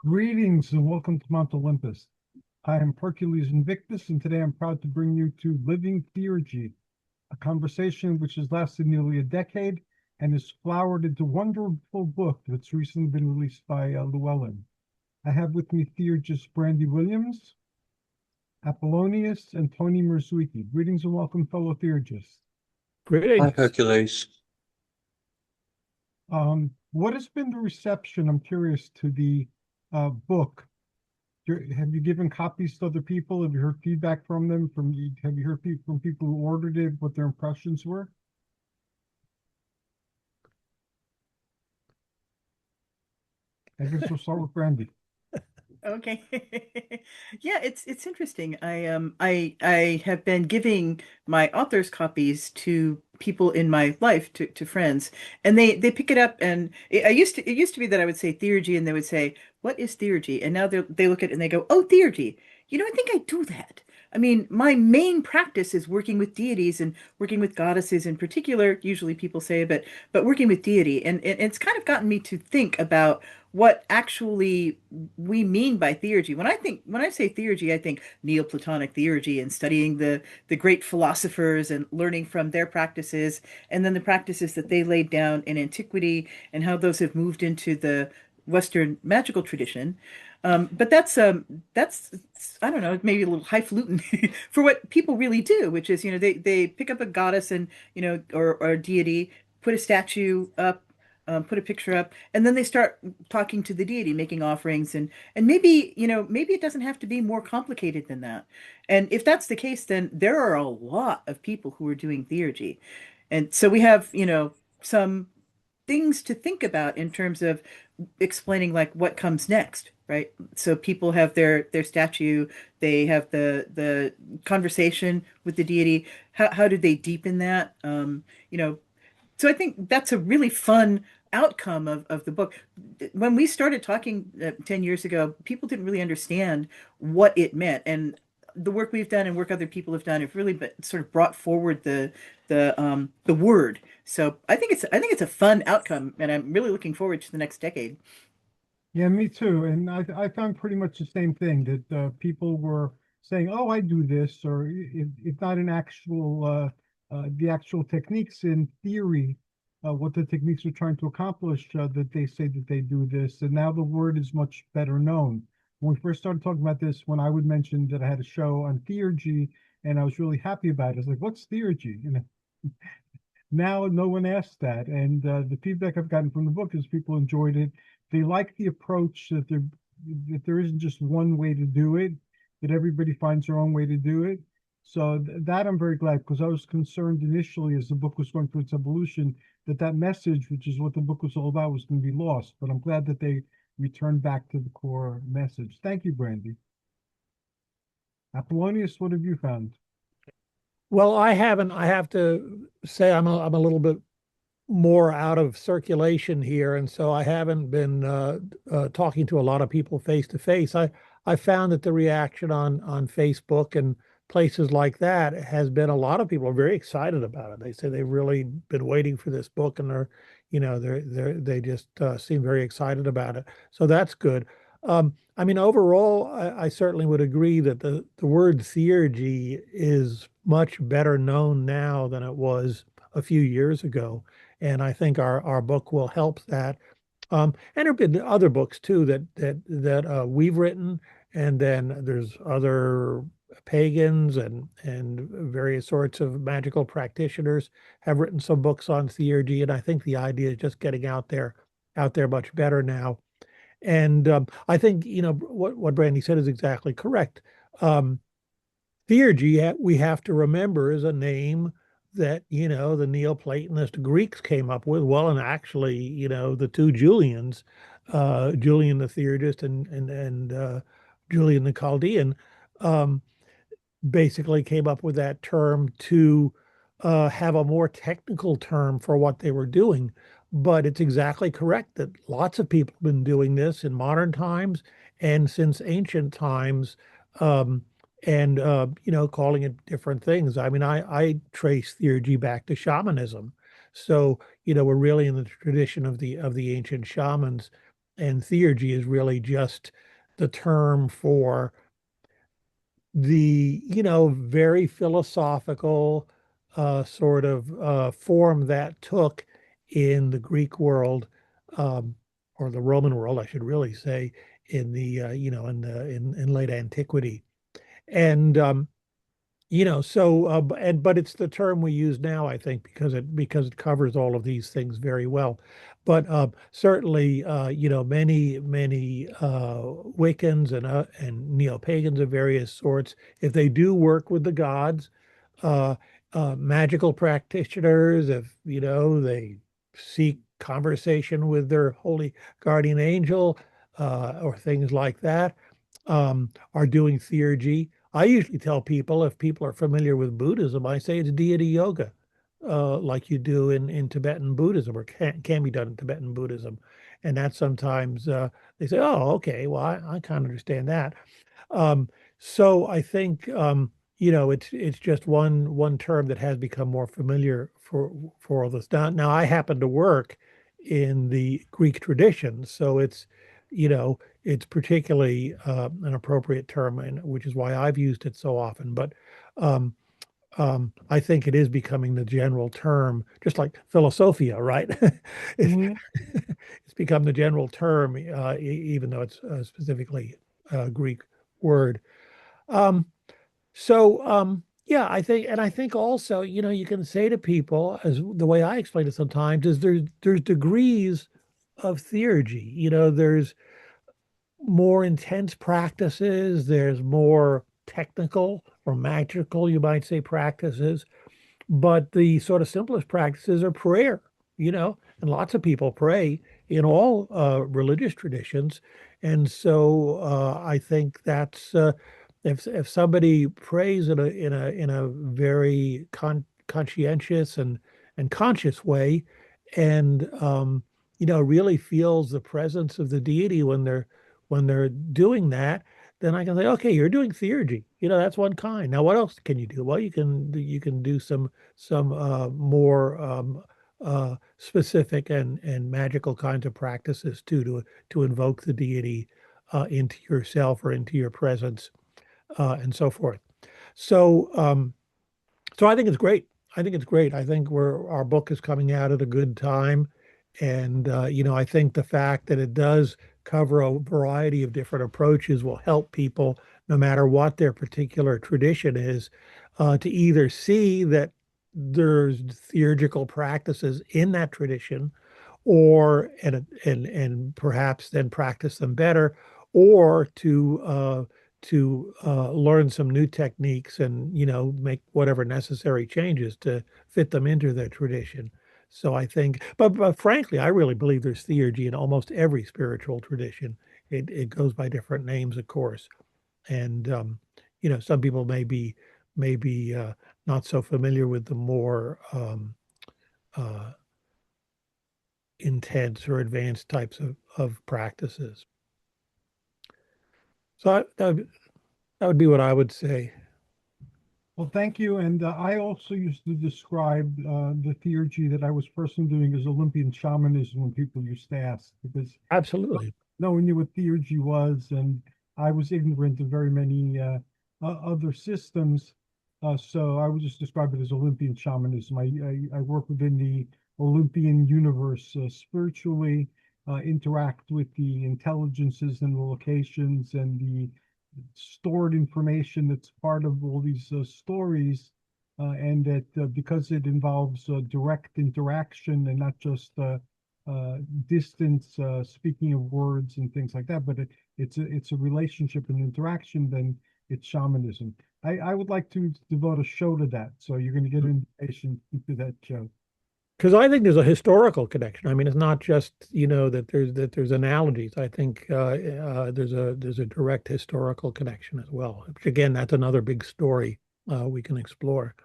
Greetings and welcome to Mount Olympus. I am Hercules Invictus, and today I'm proud to bring you to Living Theurgy, a conversation which has lasted nearly a decade and has flowered into a wonderful book that's recently been released by Llewellyn. I have with me theurgist Brandy Williams, Apollonius, and Tony Mierzwicki. Greetings and welcome, fellow theurgists. Hi, Greetings. Hercules. What has been the reception, I'm curious, to the book? Have you given copies to other people? Have you heard feedback from them? Have you heard from people who ordered it, what their impressions were? I guess we'll start with Brandy. Okay. Yeah, it's interesting. I have been giving my author's copies to people in my life, to friends, and they pick it up, and it used to be that I would say theurgy and they would say, "What is theurgy?" And now they look at it and they go, "Oh, theurgy. I think I do that." I mean, my main practice is working with deities and working with goddesses in particular, usually people say, but working with deity. And it's kind of gotten me to think about what actually we mean by theurgy. When I say theurgy, I think Neoplatonic theurgy and studying the great philosophers and learning from their practices, and then the practices that they laid down in antiquity and how those have moved into the Western magical tradition. But that's I don't know, maybe a little highfalutin for what people really do, which is, they pick up a goddess and, or a deity, put a statue up, put a picture up, and then they start talking to the deity, making offerings, and maybe, maybe it doesn't have to be more complicated than that. And if that's the case, then there are a lot of people who are doing theurgy. And so we have, some things to think about in terms of explaining like what comes next, right? So people have their statue, they have the conversation with the deity. How do they deepen that? So I think that's a really fun outcome of the book. When we started talking 10 years ago, people didn't really understand what it meant. And the work we've done and work other people have done have really sort of brought forward the word. So I think it's a fun outcome, and I'm really looking forward to the next decade. Yeah, me too. And I found pretty much the same thing that people were saying, "Oh, I do this," or if not an actual the actual techniques in theory, what the techniques are trying to accomplish, that they say that they do this, and now the word is much better known. When we first started talking about this, when I would mention that I had a show on theurgy, and I was really happy about it, I was like, "What's theurgy?" Now no one asks that, and the feedback I've gotten from the book is people enjoyed it. They like the approach that there isn't just one way to do it, that everybody finds their own way to do it. So that I'm very glad, because I was concerned initially as the book was going through its evolution that message, which is what the book was all about, was going to be lost. But I'm glad that they returned back to the core message. Thank you, Brandy. Apollonius, what have you found? Well, I haven't. I have to say I'm a little bit more out of circulation here, and so I haven't been talking to a lot of people face to face. I found that the reaction on Facebook and places like that has been a lot of people are very excited about it. They say they've really been waiting for this book, and they just seem very excited about it. So that's good. I mean, overall, I certainly would agree that the word theurgy is much better known now than it was a few years ago. And I think our book will help that. And there have been other books too that we've written, and then there's other pagans and various sorts of magical practitioners have written some books on theurgy, and I think the idea is just getting out there much better now. And I think what Brandy said is exactly correct. Um, Theurgy, we have to remember, is a name that, the Neoplatonist Greeks came up with. Well, and actually, the two Julians, Julian the Theurgist and Julian the Chaldean, um, basically came up with that term to have a more technical term for what they were doing. But it's exactly correct that lots of people have been doing this in modern times and since ancient times, um, and calling it different things. I mean, I trace theurgy back to shamanism, so we're really in the tradition of the ancient shamans, and theurgy is really just the term for the, very philosophical sort of form that took in the Greek world, um, or the Roman world, I should really say, in the in late antiquity. And so but it's the term we use now, I think, because it covers all of these things very well. But certainly, many Wiccans and neo-pagans of various sorts, if they do work with the gods, uh, magical practitioners, if they seek conversation with their holy guardian angel, or things like that, are doing theurgy. I usually tell people, if people are familiar with Buddhism, I say it's deity yoga, like you do in Tibetan Buddhism, or can be done in Tibetan Buddhism. And that sometimes they say, oh, okay, well, I kind of understand that. Um, so I think it's just one term that has become more familiar for all this. Now I happen to work in the Greek tradition, so it's particularly an appropriate term, and which is why I've used it so often. But um, I think it is becoming the general term, just like philosophia, right? It's, Mhm. it's become the general term, even though it's specifically a Greek word. Um, yeah, I think also, you can say to people, as the way I explain it sometimes, is there's degrees of theurgy. There's more intense practices, there's more technical or magical, you might say, practices. But the sort of simplest practices are prayer, and lots of people pray in all religious traditions. And so I think that's if somebody prays in a very conscientious and conscious way, and really feels the presence of the deity when they're doing that, then I can say, okay, you're doing theurgy. That's one kind. Now, what else can you do? Well, you can do some more specific and magical kinds of practices too, to invoke the deity into yourself or into your presence, and so forth. So so I think it's great. I think it's great. I think our book is coming out at a good time. And I think the fact that it does cover a variety of different approaches will help people, no matter what their particular tradition is, to either see that there's theurgical practices in that tradition, or and perhaps then practice them better, or to learn some new techniques, and make whatever necessary changes to fit them into their tradition. So I think, but frankly, I really believe there's theurgy in almost every spiritual tradition. It goes by different names, of course, and some people may be not so familiar with the more uh, intense or advanced types of practices. So that would be what I would say. Well, thank you. And I also used to describe the theurgy that I was personally doing as Olympian shamanism when people used to ask, because Absolutely. no one knew what theurgy was, and I was ignorant of very many other systems. So I would just describe it as Olympian shamanism. I work within the Olympian universe spiritually, interact with the intelligences and the locations and the stored information that's part of all these stories, and that because it involves direct interaction and not just distance, speaking of words and things like that, but it's a relationship and interaction, then it's shamanism. I would like to devote a show to that, so you're going to get an invitation to that show. Because I think there's a historical connection. I mean, it's not just, that there's analogies. I think there's a direct historical connection as well. Which again, that's another big story we can explore.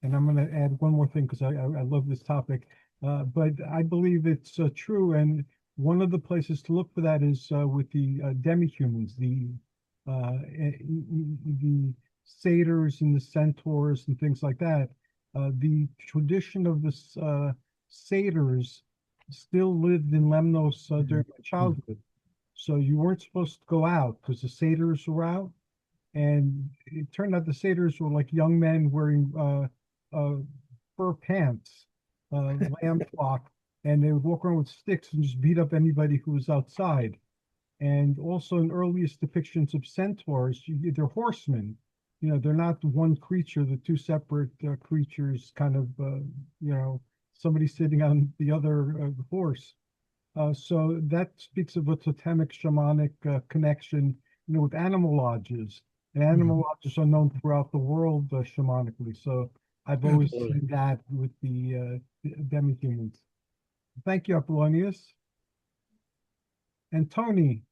And I'm going to add one more thing because I love this topic, but I believe it's true. And one of the places to look for that is with the demi-humans, the satyrs and the centaurs and things like that. The tradition of the satyrs still lived in Lemnos during my childhood. So you weren't supposed to go out because the satyrs were out. And it turned out the satyrs were like young men wearing fur pants, lamb flock, and they would walk around with sticks and just beat up anybody who was outside. And also in earliest depictions of centaurs, they're horsemen. You know, they're not one creature, the two separate creatures, kind of, you know, somebody sitting on the other horse. So that speaks of a totemic shamanic connection, you know, with animal lodges. And animal lodges are known throughout the world shamanically. So I've always Absolutely. seen that with the demi-humans. Thank you, Apollonius. And Tony,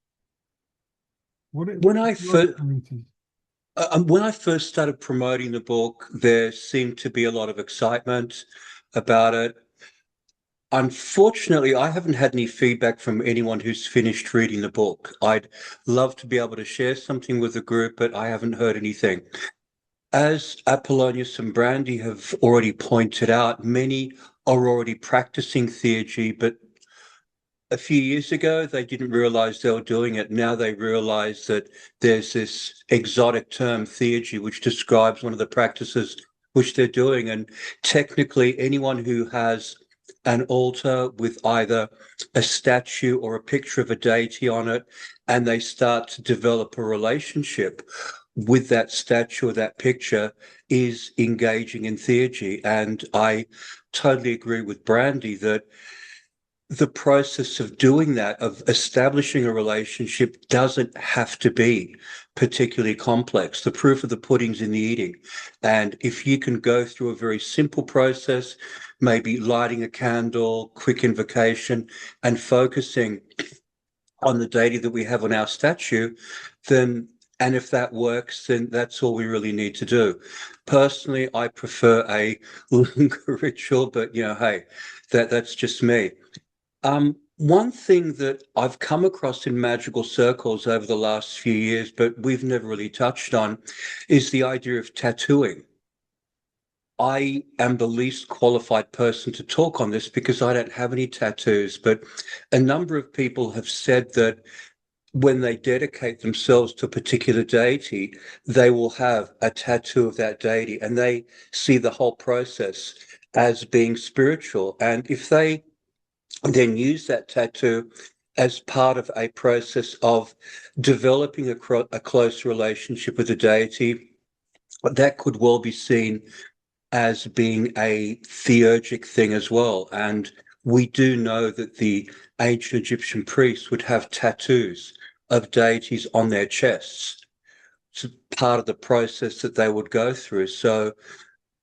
what are When I your first experiences? when I first started promoting the book, there seemed to be a lot of excitement about it. Unfortunately, I haven't had any feedback from anyone who's finished reading the book. I'd love to be able to share something with the group, but I haven't heard anything. As Apollonius and Brandy have already pointed out, many are already practicing theurgy, but a few years ago, they didn't realize they were doing it. Now they realize that there's this exotic term, theurgy, which describes one of the practices which they're doing. And technically, anyone who has an altar with either a statue or a picture of a deity on it, and they start to develop a relationship with that statue or that picture, is engaging in theurgy. And I totally agree with Brandy that the process of doing that, of establishing a relationship, doesn't have to be particularly complex. The proof of the pudding's in the eating. And if you can go through a very simple process, maybe lighting a candle, quick invocation, and focusing on the deity that we have on our statue, then, and if that works, then that's all we really need to do. Personally, I prefer a longer ritual, but hey, that's just me. One thing that I've come across in magical circles over the last few years, but we've never really touched on, is the idea of tattooing. I am the least qualified person to talk on this because I don't have any tattoos, but a number of people have said that when they dedicate themselves to a particular deity, they will have a tattoo of that deity, and they see the whole process as being spiritual. And if they then use that tattoo as part of a process of developing a close relationship with the deity, that could well be seen as being a theurgic thing as well. And we do know that the ancient Egyptian priests would have tattoos of deities on their chests. It's part of the process that they would go through. So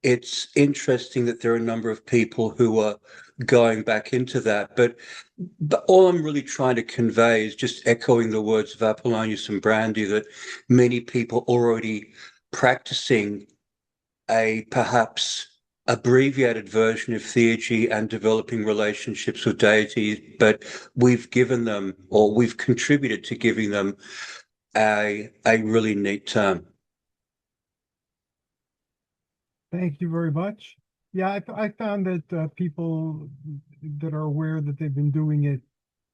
it's interesting that there are a number of people who are going back into that. But all I'm really trying to convey is just echoing the words of Apollonius and Brandy, that many people already practicing a perhaps abbreviated version of theurgy and developing relationships with deities, but we've given them, or we've contributed to giving them, a really neat term. Thank you very much. Yeah, I found that people that are aware that they've been doing it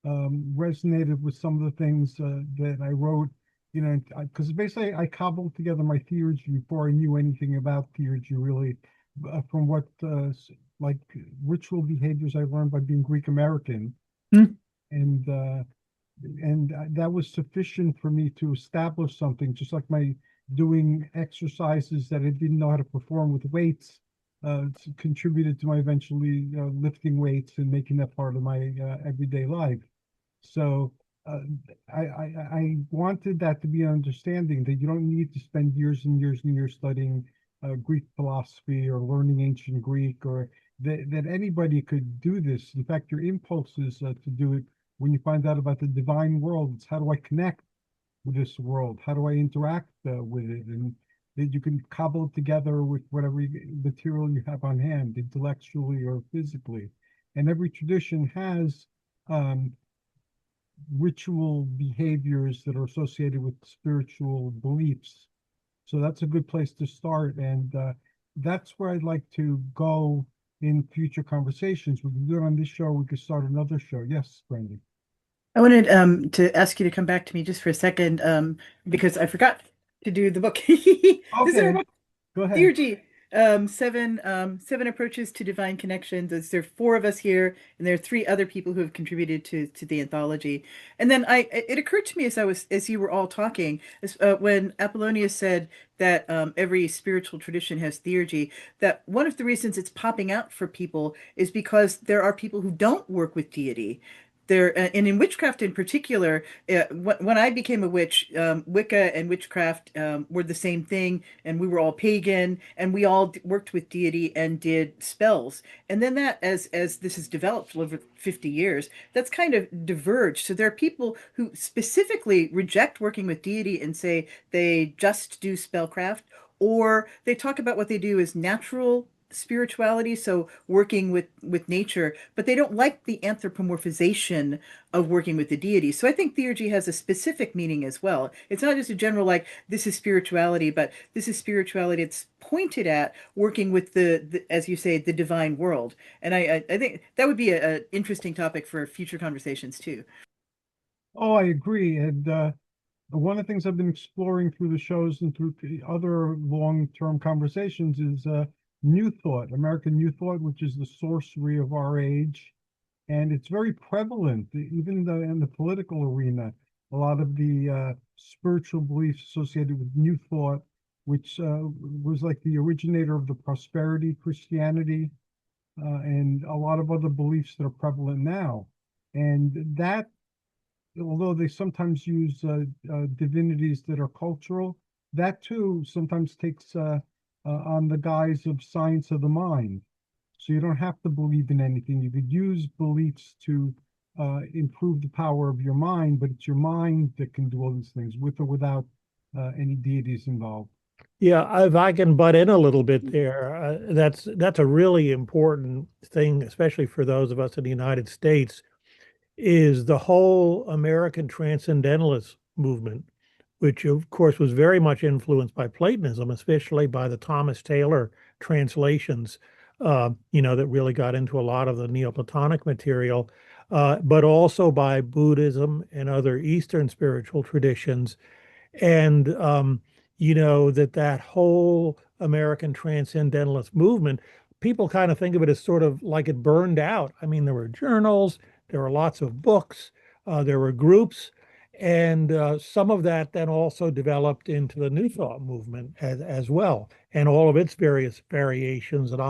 resonated with some of the things that I wrote, you know, because basically I cobbled together my theurgy before I knew anything about theurgy, really, from what like ritual behaviors I learned by being Greek American. Mm. And that was sufficient for me to establish something, just like my doing exercises that I didn't know how to perform with weights contributed to my eventually lifting weights and making that part of my everyday life. So I wanted that to be an understanding that you don't need to spend years and years and years studying Greek philosophy or learning ancient Greek, or that anybody could do this. In fact, your impulses to do it when you find out about the divine world, it's how do I connect with this world? How do I interact with it? And that you can cobble it together with whatever material you have on hand, intellectually or physically. And every tradition has ritual behaviors that are associated with spiritual beliefs. So that's a good place to start. And that's where I'd like to go in future conversations. We can do it on this show. We could start another show. Yes, Brandy. I wanted to ask you to come back to me just for a second because I forgot to do the book. Is there a Okay, book? go ahead. Theurgy, seven approaches to divine connections. There are four of us here, and there are three other people who have contributed to the anthology. And then it occurred to me as you were all talking, when Apollonius said that every spiritual tradition has theurgy, that one of the reasons it's popping out for people is because there are people who don't work with deity. There, and in witchcraft in particular, when I became a witch, Wicca and witchcraft were the same thing, and we were all pagan, and we all worked with deity and did spells. And then that, as this has developed over 50 years, that's kind of diverged. So there are people who specifically reject working with deity and say they just do spellcraft, or they talk about what they do as natural spirituality, so working with nature, but they don't like the anthropomorphization of working with the deity. So I think theurgy has a specific meaning as well. It's not just a general like this is spirituality, but this is spirituality it's pointed at working with the as you say, the divine world. And I think that would be a interesting topic for future conversations too. Oh, I agree. And one of the things I've been exploring through the shows and through the other long-term conversations is New Thought, American New Thought, which is the sorcery of our age. And it's very prevalent, even in the political arena. A lot of the spiritual beliefs associated with New Thought, which was like the originator of the prosperity Christianity, and a lot of other beliefs that are prevalent now. And that, although they sometimes use divinities that are cultural, that too sometimes takes on the guise of science of the mind. So you don't have to believe in anything. You could use beliefs to improve the power of your mind, but it's your mind that can do all these things with or without any deities involved. Yeah, if I can butt in a little bit there, that's a really important thing, especially for those of us in the United States, is the whole American transcendentalist movement, which of course was very much influenced by Platonism, especially by the Thomas Taylor translations, that really got into a lot of the Neoplatonic material, but also by Buddhism and other Eastern spiritual traditions. And that whole American transcendentalist movement, people kind of think of it as sort of like it burned out. I mean, there were journals, there were lots of books, there were groups, and some of that then also developed into the New Thought movement as well, and all of its various variations and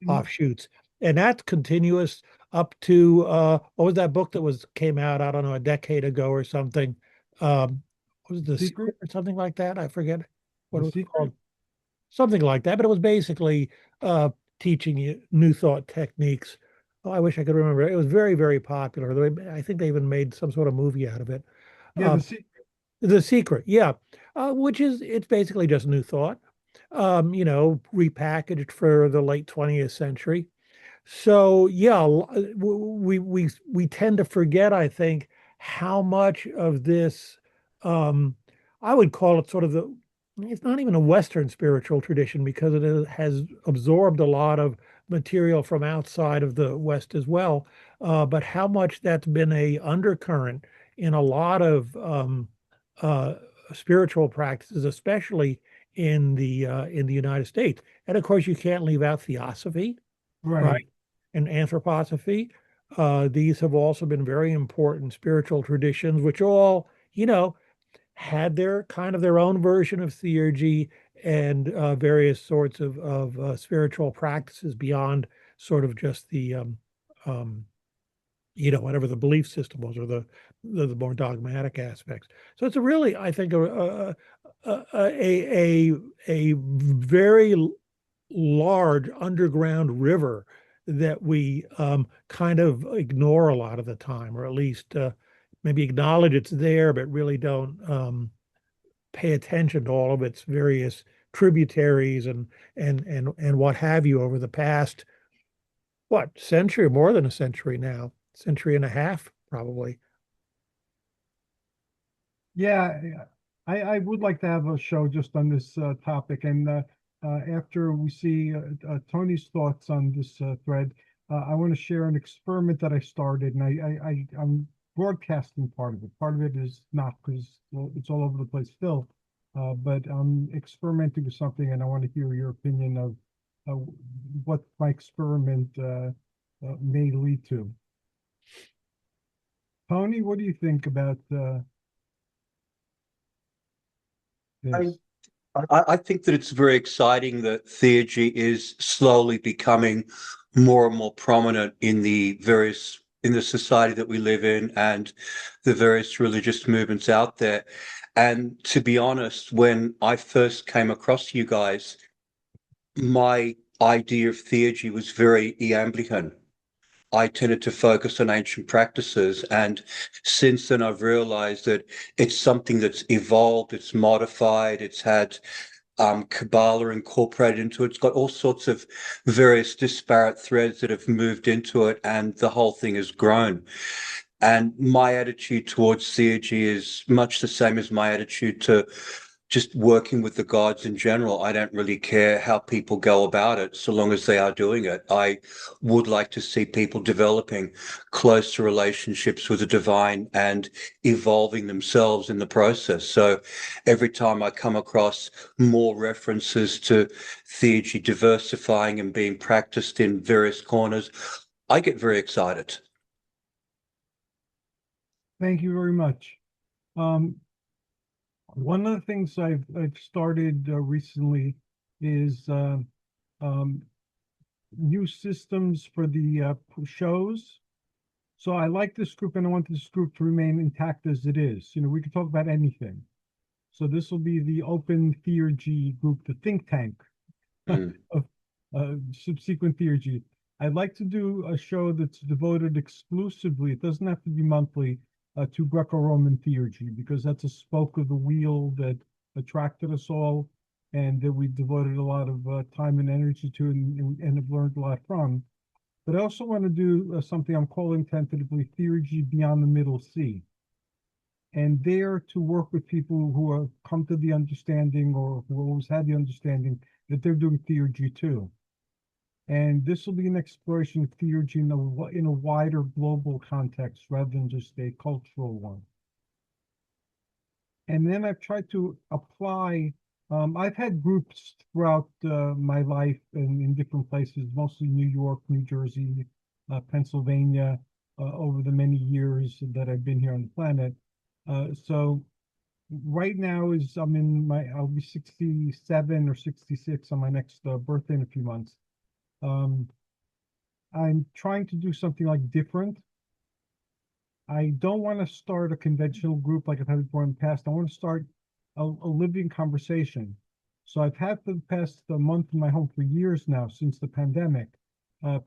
offshoots. And that's continuous up to what was that book that came out, I don't know, a decade ago or something? Was it The Secret or something like that? I forget what it was called. Something like that, but it was basically teaching you New Thought techniques. Oh, I wish I could remember. It was very, very popular. I think they even made some sort of movie out of it. Yeah, The Secret, yeah, it's basically just New Thought, repackaged for the late 20th century. So yeah, we tend to forget, I think, how much of this, I would call it sort of it's not even a Western spiritual tradition because has absorbed a lot of material from outside of the West as well, but how much that's been a undercurrent in a lot of uh, spiritual practices, especially in the United States. And of course, you can't leave out theosophy, right? And anthroposophy. These have also been very important spiritual traditions, which all, had their kind of their own version of theurgy and various sorts of spiritual practices beyond sort of just the whatever the belief system was, or the more dogmatic aspects. So it's a really, I think, a very large underground river that we kind of ignore a lot of the time, or at least maybe acknowledge it's there, but really don't pay attention to all of its various tributaries and what have you over the past, century, more than a century now, century and a half, probably. Yeah, I would like to have a show just on this topic. And after we see Tony's thoughts on this thread, I want to share an experiment that I started, and I'm broadcasting part of it. Part of it is not, because it's all over the place still, but I'm experimenting with something, and I want to hear your opinion of what my experiment may lead to. Tony, what do you think about this? I think that it's very exciting that theurgy is slowly becoming more and more prominent in the society that we live in and the various religious movements out there. And to be honest, when I first came across you guys, my idea of theurgy was very Iamblican. I tended to focus on ancient practices, and since then I've realized that it's something that's evolved, it's modified, it's had Kabbalah incorporated into it. It's got all sorts of various disparate threads that have moved into it, and the whole thing has grown. And my attitude towards theurgy is much the same as my attitude to just working with the gods in general. I don't really care how people go about it, so long as they are doing it. I would like to see people developing closer relationships with the divine and evolving themselves in the process. So every time I come across more references to theurgy diversifying and being practiced in various corners, I get very excited. Thank you very much. One of the things I've started recently is new systems for the shows. So I like this group, and I want this group to remain intact as it is. You know, we can talk about anything. So this will be the open theurgy group, the think tank of subsequent theurgy. I'd like to do a show that's devoted exclusively, it doesn't have to be monthly, to Greco-Roman theurgy, because that's a spoke of the wheel that attracted us all, and that we devoted a lot of time and energy to, and have learned a lot from. But I also want to do something I'm calling tentatively Theurgy Beyond the Middle Sea. And there to work with people who have come to the understanding, or who always had the understanding, that they're doing theurgy too. And this will be an exploration of theurgy in a wider global context rather than just a cultural one. And then I've tried to apply, I've had groups throughout my life and in different places, mostly New York, New Jersey, Pennsylvania, over the many years that I've been here on the planet. So right now I'll be 67 or 66 on my next birthday in a few months. I'm trying to do something like different. I don't want to start a conventional group like I've had before in the past. I want to start a living conversation. So I've had for the past month in my home for years now, since the pandemic,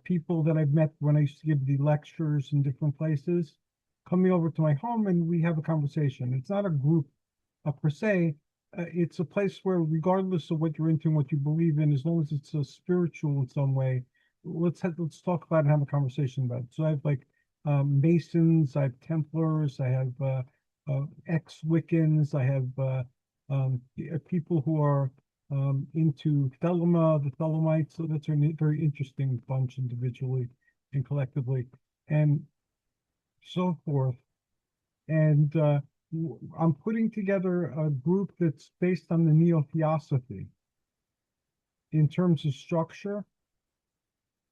people that I've met when I used to give the lectures in different places, coming over to my home, and we have a conversation. It's not a group per se. It's a place where, regardless of what you're into and what you believe in, as long as it's spiritual in some way, let's talk about it and have a conversation about it. So I have like Masons, I have Templars, I have ex-Wiccans, I have people who are into Thelema, the Thelemites. So that's a very interesting bunch individually and collectively, and so forth. And I'm putting together a group that's based on the Neo-Theosophy in terms of structure.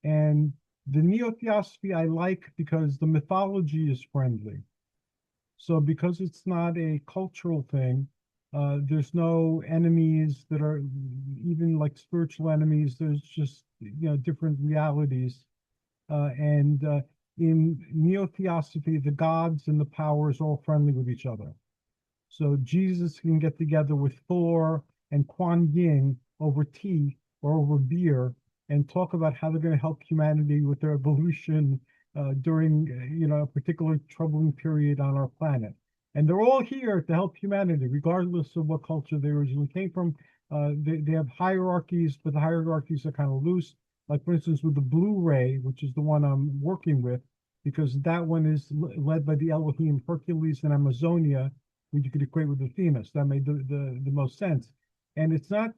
And the Neo-Theosophy I like because the mythology is friendly. So because it's not a cultural thing, there's no enemies that are even like spiritual enemies. There's just, different realities. And in Neo-Theosophy, the gods and the powers are all friendly with each other. So Jesus can get together with Thor and Kuan Yin over tea or over beer and talk about how they're going to help humanity with their evolution during, a particular troubling period on our planet. And they're all here to help humanity, regardless of what culture they originally came from. They have hierarchies, but the hierarchies are kind of loose. Like, for instance, with the Blue Ray, which is the one I'm working with, because that one is led by the Elohim Hercules and Amazonia, which you could equate with Athena. So that made the most sense. And it's not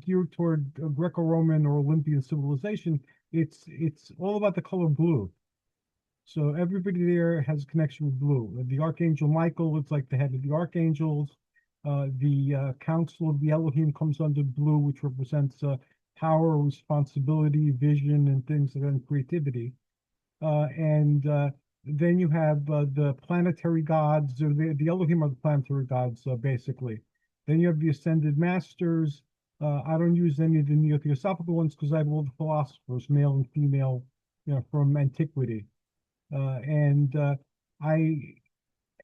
geared toward Greco-Roman or Olympian civilization, it's all about the color blue. So everybody there has a connection with blue. The Archangel Michael is like the head of the archangels. The Council of the Elohim comes under blue, which represents power, responsibility, vision, and things like that, and creativity. And then you have the planetary gods, or the Elohim are the planetary gods, basically. Then you have the ascended masters. I don't use any of the neo-theosophical ones because I have all the philosophers, male and female, from antiquity. And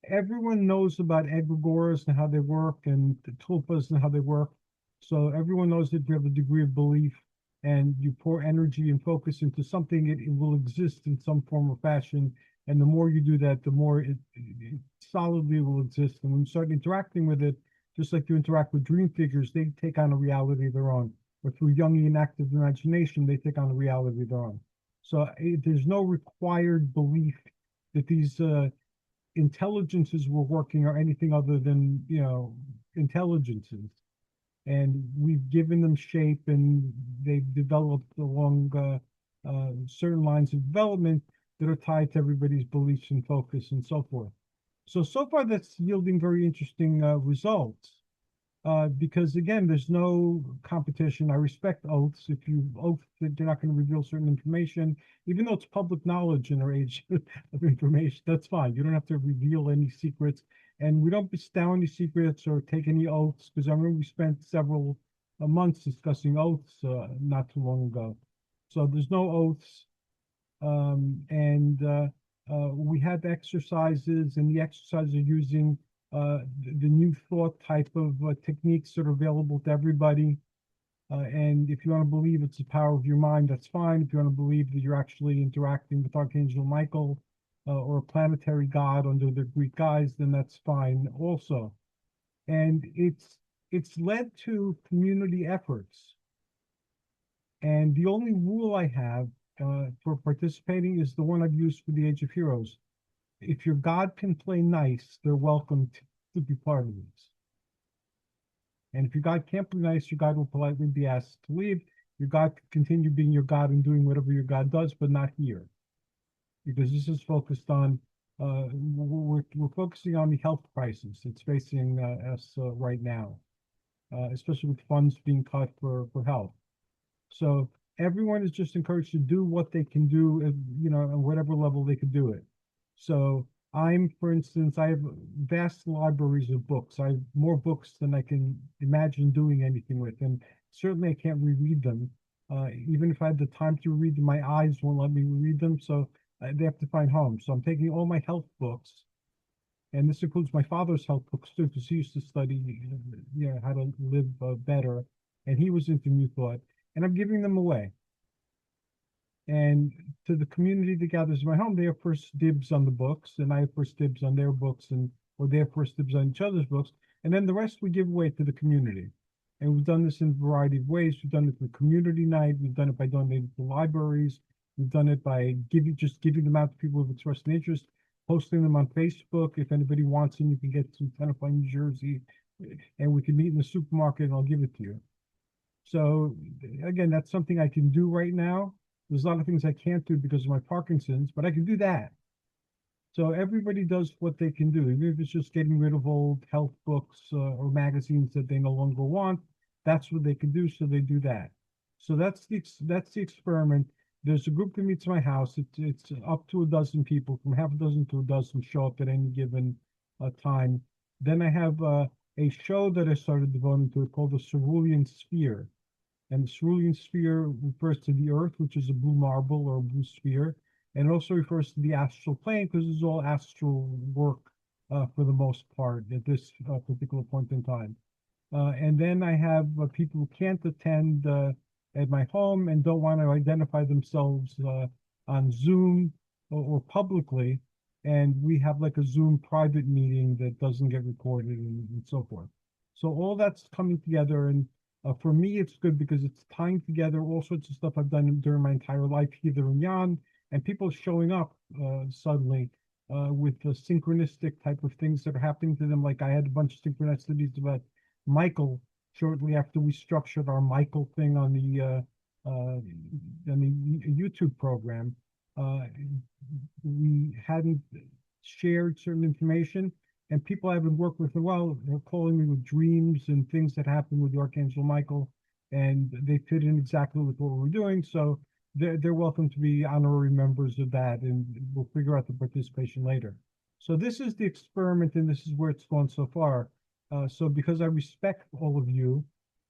everyone knows about egregores and how they work, and the tulpas and how they work. So everyone knows that if you have a degree of belief and you pour energy and focus into something, it will exist in some form or fashion. And the more you do that, the more it solidly will exist. And when you start interacting with it, just like you interact with dream figures, they take on a reality of their own. Or through Jungian active imagination, they take on a reality of their own. So there's no required belief that these intelligences were working or anything other than, intelligences. And we've given them shape, and they've developed along certain lines of development that are tied to everybody's beliefs and focus and so forth. So far that's yielding very interesting results. Because again, there's no competition. I respect oaths. If you oath that you're not going to reveal certain information, even though it's public knowledge in our age of information, that's fine. You don't have to reveal any secrets, and we don't bestow any secrets or take any oaths, because I remember we spent several months discussing oaths not too long ago. So there's no oaths, and we have exercises, and the exercises are using the new thought type of techniques that are available to everybody. And if you want to believe it's the power of your mind, that's fine. If you want to believe that you're actually interacting with Archangel Michael or a planetary god under the Greek guise, then that's fine also. And it's led to community efforts. And the only rule I have for participating is the one I've used for the Age of Heroes. If your god can play nice, they're welcome to be part of this. And if your god can't play nice, your god will politely be asked to leave. Your god can continue being your god and doing whatever your god does, but not here. Because this is focused on, we're focusing on the health crisis that's facing us right now, especially with funds being cut for health. So everyone is just encouraged to do what they can do, at whatever level they can do it. So for instance, I have vast libraries of books. I have more books than I can imagine doing anything with, and certainly I can't reread them. Even if I had the time to read them, my eyes won't let me read them, so they have to find homes. So I'm taking all my health books, and this includes my father's health books too, because he used to study, how to live better, and he was into New Thought, and I'm giving them away. And to the community that gathers in my home, they have first dibs on the books, and I have first dibs on their books, or they have first dibs on each other's books, and then the rest we give away to the community. And we've done this in a variety of ways. We've done it through community night. We've done it by donating to libraries. We've done it by giving them out to people who've expressed an interest, posting them on Facebook. If anybody wants them, you can get some Tenafly, New Jersey, and we can meet in the supermarket, and I'll give it to you. So again, that's something I can do right now. There's a lot of things I can't do because of my Parkinson's, but I can do that. So everybody does what they can do, even if it's just getting rid of old health books or magazines that they no longer want. That's what they can do, so they do that. So that's the experiment. There's a group that meets my house. It's up to a dozen people, from half a dozen to a dozen show up at any given time. Then I have a show that I started devoting to it called the Cerulean Sphere. And the cerulean sphere refers to the Earth, which is a blue marble or a blue sphere. And it also refers to the astral plane, because it's all astral work for the most part at this particular point in time. And then I have people who can't attend at my home and don't want to identify themselves on Zoom or publicly. And we have like a Zoom private meeting that doesn't get recorded and so forth. So all that's coming together, and for me, it's good because it's tying together all sorts of stuff I've done during my entire life, hither and yon, and people showing up suddenly with the synchronistic type of things that are happening to them. Like I had a bunch of synchronicities about Michael shortly after we structured our Michael thing on the YouTube program. We hadn't shared certain information, and people I've been working with, well, they're calling me with dreams and things that happened with the Archangel Michael, and they fit in exactly with what we're doing. So they're welcome to be honorary members of that, and we'll figure out the participation later. So this is the experiment, and this is where it's gone so far. So because I respect all of you,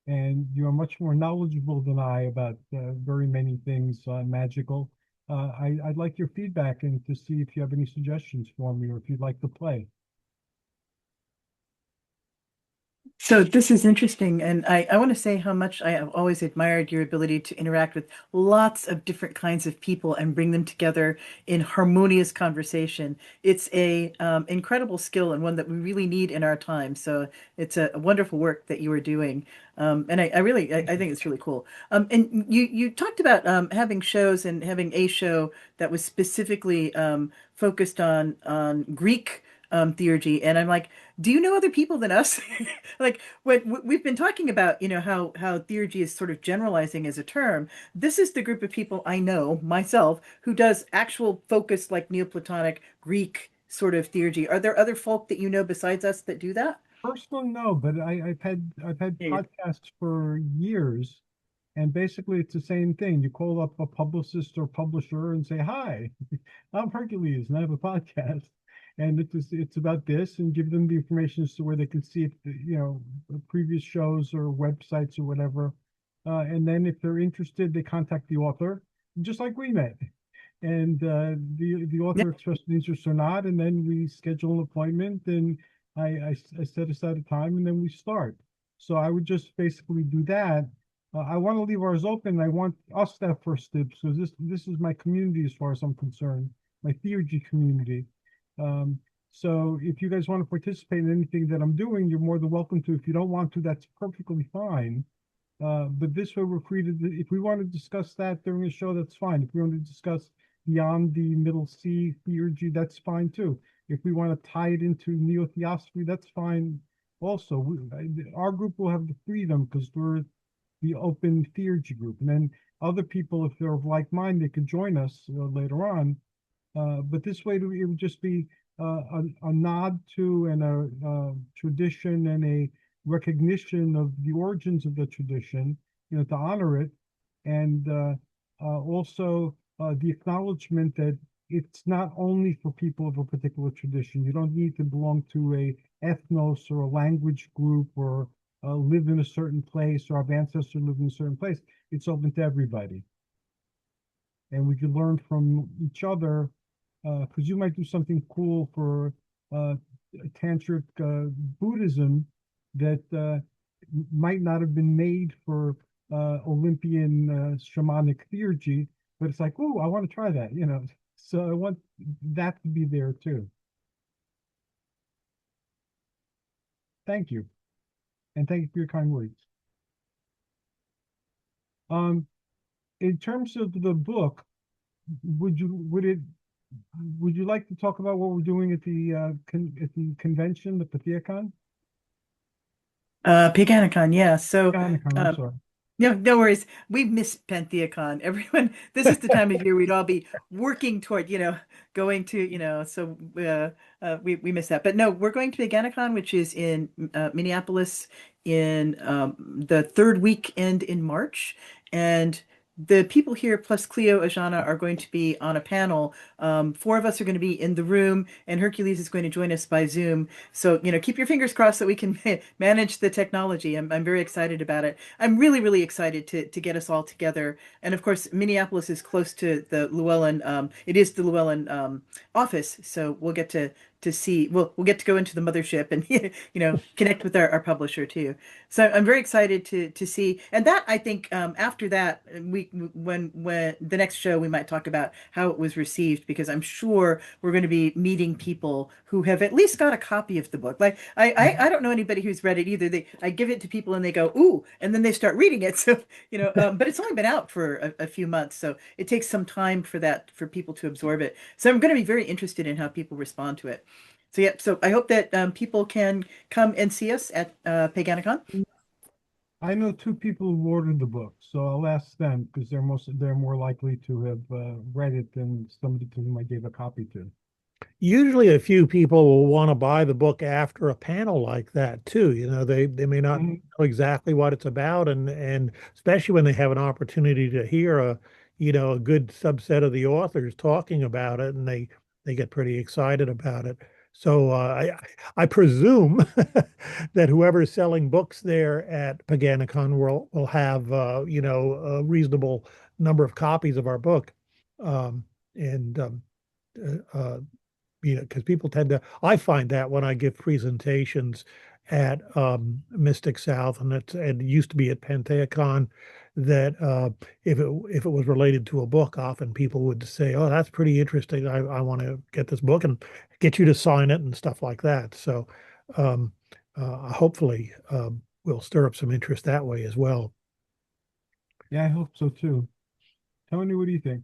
and you're much more knowledgeable than I about very many things magical, I'd like your feedback and to see if you have any suggestions for me or if you'd like to play. So this is interesting, and I want to say how much I have always admired your ability to interact with lots of different kinds of people and bring them together in harmonious conversation. It's a incredible skill and one that we really need in our time. So it's a wonderful work that you are doing, and I think it's really cool. And you talked about having shows and having a show that was specifically focused on Greek theurgy, and I'm like, do you know other people than us? Like when we've been talking about, how theurgy is sort of generalizing as a term. This is the group of people I know myself who does actual focused like Neoplatonic Greek sort of theurgy. Are there other folk that you know besides us that do that? Personally, no, but I've had Yeah. podcasts for years, and basically it's the same thing. You call up a publicist or publisher and say, "Hi, I'm Hercules, and I have a podcast." And it's about this, and give them the information as to where they can see it, previous shows or websites or whatever. And then if they're interested, they contact the author, just like we met. And the author expressed an interest or not, and then we schedule an appointment, and I set aside a time, and then we start. So I would just basically do that. I want to leave ours open. I want us to have first dibs. So this is my community as far as I'm concerned, my Theurgy community. So if you guys want to participate in anything that I'm doing, you're more than welcome to. If you don't want to, that's perfectly fine. But this way we're free to, if we want to discuss that during the show, that's fine. If we want to discuss beyond the middle C theurgy, that's fine too. If we want to tie it into neo-theosophy, that's fine also. Our group will have the freedom because we're the open theurgy group. And then other people, if they're of like mind, they could join us later on. But this way, it would just be a nod to and a tradition and a recognition of the origins of the tradition, to honor it, and also the acknowledgement that it's not only for people of a particular tradition. You don't need to belong to a ethnos or a language group or live in a certain place or have ancestors live in a certain place. It's open to everybody. And we can learn from each other because you might do something cool for tantric Buddhism that might not have been made for Olympian shamanic theurgy, but it's like, oh, I want to try that. So I want that to be there too. Thank you, and thank you for your kind words. In terms of the book, would you like to talk about what we're doing at the convention, the Patheacon? Paganicon, yeah. So Patheacon, I'm sorry. no worries. We've missed Pantheacon. Everyone, this is the time of year we'd all be working toward, going to, so we miss that. But no, we're going to Paganicon, which is in Minneapolis in the third weekend in March. And the people here, plus Cleo, Ajana, are going to be on a panel. Four of us are going to be in the room, and Hercules is going to join us by Zoom. So, keep your fingers crossed that we can manage the technology. I'm very excited about it. I'm really, really excited to get us all together. And of course, Minneapolis is close to the Llewellyn. It is the Llewellyn office, so we'll get to see. We'll get to go into the mothership and connect with our publisher too. So I'm very excited to see. And that I think after that when the next show we might talk about how it was received, because I'm sure we're going to be meeting people who have at least got a copy of the book. Like I don't know anybody who's read it either. I give it to people and they go ooh, and then they start reading it. So but it's only been out for a few months, so it takes some time for people to absorb it. So I'm going to be very interested in how people respond to it. So yeah, so I hope that people can come and see us at Paganicon. I know two people who ordered the book, so I'll ask them because they're more likely to have read it than somebody to whom I gave a copy to. Usually a few people will want to buy the book after a panel like that too. You know, they may not Mhm. know exactly what it's about, and especially when they have an opportunity to hear a good subset of the authors talking about it, and they get pretty excited about it. So I presume that whoever's selling books there at Paganicon will have a reasonable number of copies of our book. And uh, because people tend to, I find that when I give presentations at Mystic South, and it used to be at Pantheacon, that if it was related to a book, often people would say, "Oh, that's pretty interesting. I want to get this book and get you to sign it and stuff like that." So um, hopefully we'll stir up some interest that way as well. Yeah, I hope so too. Tony, what do you think?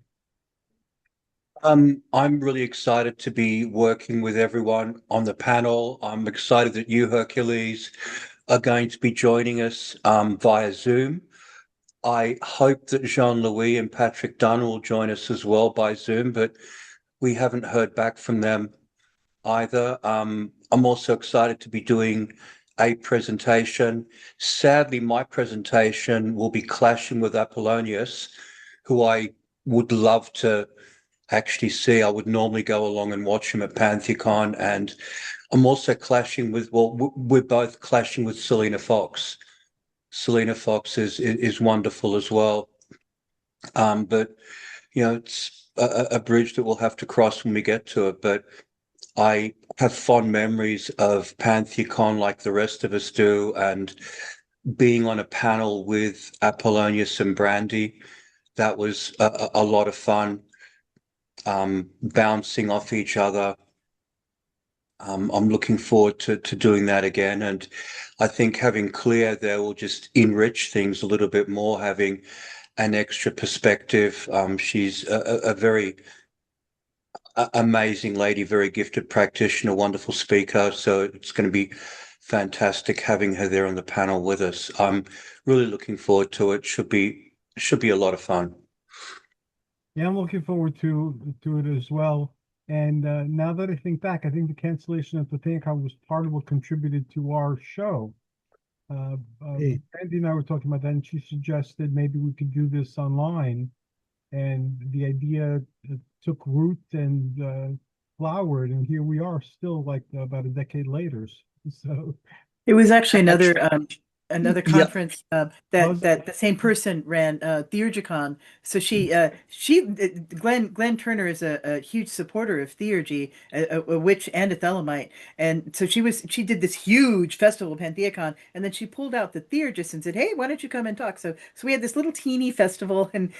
I'm really excited to be working with everyone on the panel. I'm excited that you, Hercules, are going to be joining us via Zoom. I hope that Jean-Louis and Patrick Dunn will join us as well by Zoom, but we haven't heard back from them either. I'm also excited to be doing a presentation. Sadly, my presentation will be clashing with Apollonius, who I would love to actually see. I would normally go along and watch him at Pantheacon, and I'm also clashing with, well, we're both clashing with Selena Fox. Selena Fox is wonderful as well. But it's a bridge that we'll have to cross when we get to it. But I have fond memories of Pantheacon like the rest of us do, and being on a panel with Apollonius and Brandy. That was a lot of fun, bouncing off each other. I'm looking forward to doing that again. And I think having Claire there will just enrich things a little bit more, having an extra perspective. She's a very amazing lady, very gifted practitioner, wonderful speaker. So it's going to be fantastic having her there on the panel with us. I'm really looking forward to it. Should be a lot of fun. Yeah, I'm looking forward to it as well. And now that I think back, I think the cancellation of the ThinkCon was part of what contributed to our show. Hey, Brandy and I were talking about that, and she suggested maybe we could do this online. And the idea took root and flowered, and here we are, still like about a decade later. So, It was actually another Yeah, conference was that the same person ran, Theurgicon. So Glenn Turner is a huge supporter of Theurgy, a witch and a Thelemite, and so she did this huge festival, Pantheacon, and then she pulled out the Theurgist and said, "Hey, why don't you come and talk?" So we had this little teeny festival, and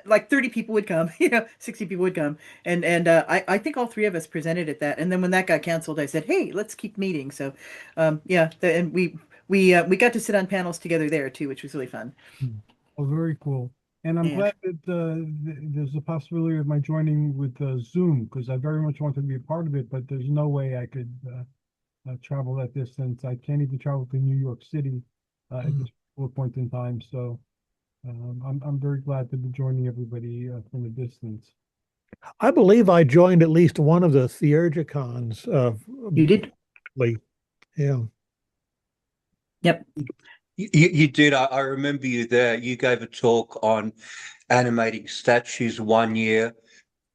like 30 people would come, 60 people would come, and I think all three of us presented at that, and then when that got canceled, I said, "Hey, let's keep meeting." So yeah, and we got to sit on panels together there too, which was really fun. oh, very cool. And I'm Yeah. glad that there's a possibility of my joining with Zoom because I very much wanted to be a part of it, but there's no way I could travel that distance. I can't even travel to New York City at this point in time. So I'm very glad to be joining everybody from a distance. I believe I joined at least one of the Theurgicons. You did? Yeah. Yep. you did. I remember you there. You gave a talk on animating statues one year,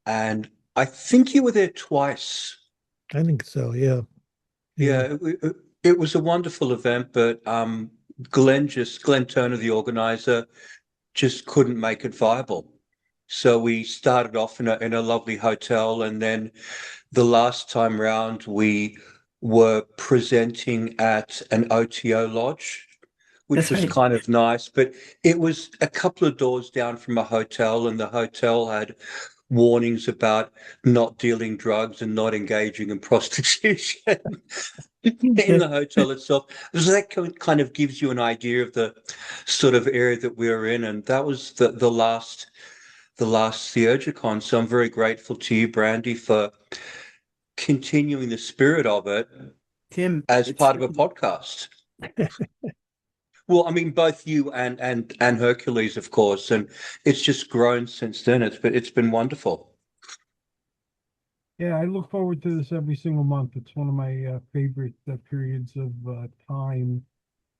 and I think you were there twice. I think so. Yeah. Yeah. Yeah, it was a wonderful event, but Glenn Turner, the organizer, just couldn't make it viable. So we started off in a lovely hotel, and then the last time round we were presenting at an OTO lodge, which That's was right. kind of nice, but it was a couple of doors down from a hotel, and the hotel had warnings about not dealing drugs and not engaging in prostitution in the hotel itself. So that kind of gives you an idea of the sort of area that we were in, and that was the last Theurgicon. So I'm very grateful to you, Brandy, for continuing the spirit of it Tim, as it's part of a podcast. Well, I mean, both you and Hercules, of course, and it's just grown since then. It's been wonderful. Yeah, I look forward to this every single month. It's one of my favorite periods of time